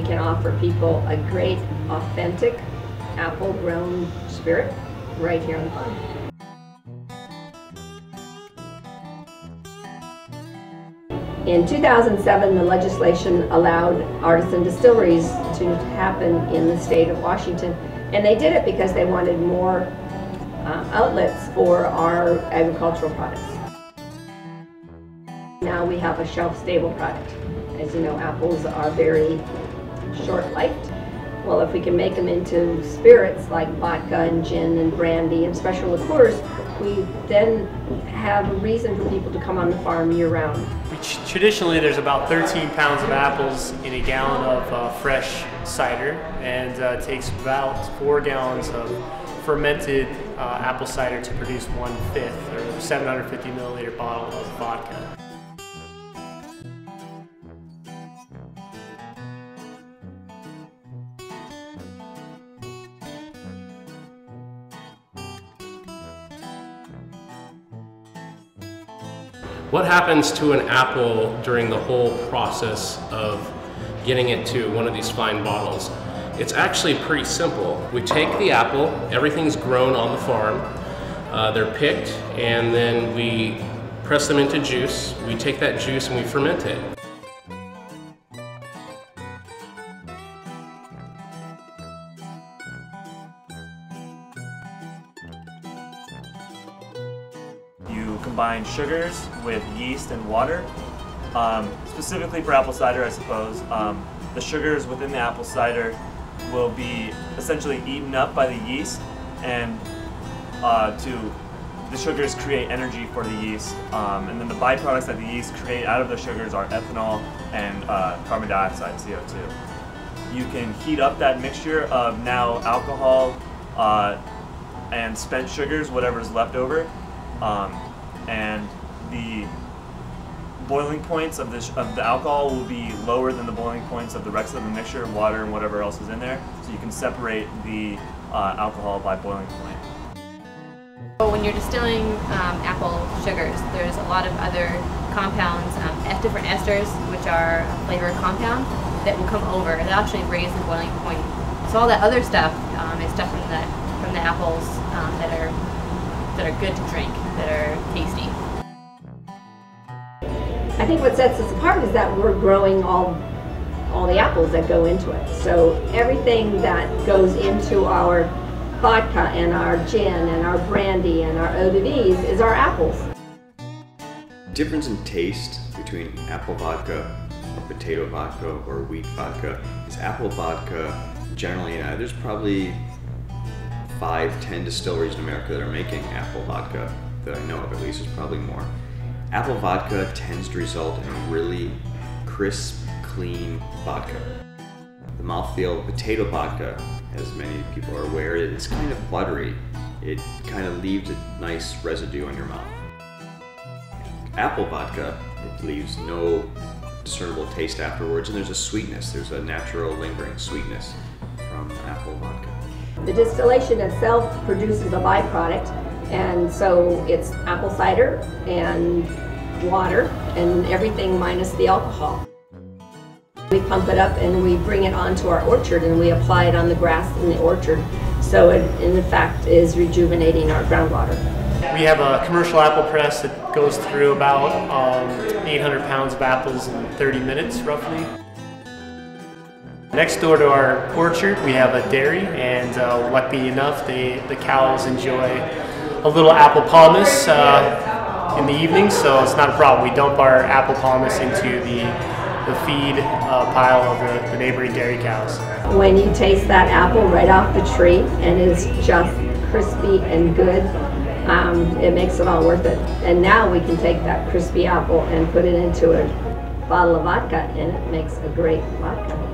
can offer people a great, authentic, apple-grown spirit right here on the farm. In 2007, the legislation allowed artisan distilleries to happen in the state of Washington, and they did it because they wanted more outlets for our agricultural products. Now we have a shelf-stable product. As you know, apples are very short-lived. Well, if we can make them into spirits like vodka and gin and brandy and special liqueurs, we then have a reason for people to come on the farm year-round. Traditionally, there's about 13 pounds of apples in a gallon of fresh cider, and it takes about 4 gallons of fermented apple cider to produce 1/5 or 750 milliliter bottle of vodka. What happens to an apple during the whole process of getting it to one of these fine bottles? It's actually pretty simple. We take the apple, everything's grown on the farm, they're picked, and then we press them into juice. We take that juice and we ferment it. You combine sugars with yeast and water. Specifically for apple cider, I suppose, the sugars within the apple cider will be essentially eaten up by the yeast, and the sugars create energy for the yeast, and then the byproducts that the yeast create out of the sugars are ethanol and carbon dioxide, CO2. You can heat up that mixture of now alcohol and spent sugars, whatever's left over, and the boiling points of the alcohol will be lower than the boiling points of the rest of the mixture, water and whatever else is in there, so you can separate the alcohol by boiling point. When you're distilling apple sugars, there's a lot of other compounds, different esters, which are a flavor compound, that will come over and actually raise the boiling point. So all that other stuff is stuff from the apples that are good to drink, that are tasty. I think what sets us apart is that we're growing all the apples that go into it. So everything that goes into our vodka and our gin and our brandy and our eau de vie is our apples. Difference in taste between apple vodka or potato vodka or wheat vodka is apple vodka generally, there's probably 5-10 distilleries in America that are making apple vodka that I know of, at least. There's probably more. Apple vodka tends to result in a really crisp, clean vodka. The mouthfeel of potato vodka, as many people are aware, it's kind of buttery. It kind of leaves a nice residue on your mouth. Apple vodka, it leaves no discernible taste afterwards, and there's a sweetness. There's a natural lingering sweetness from apple vodka. The distillation itself produces a byproduct, and so it's apple cider and water and everything minus the alcohol. We pump it up and we bring it onto our orchard and we apply it on the grass in the orchard, so it in fact is rejuvenating our groundwater. We have a commercial apple press that goes through about 800 pounds of apples in 30 minutes roughly. Next door to our orchard we have a dairy, and lucky enough the cows enjoy a little apple pomace in the evening, so it's not a problem. We dump our apple pomace into the feed pile of the neighboring dairy cows. When you taste that apple right off the tree and it's just crispy and good, it makes it all worth it. And now we can take that crispy apple and put it into a bottle of vodka, and it makes a great vodka.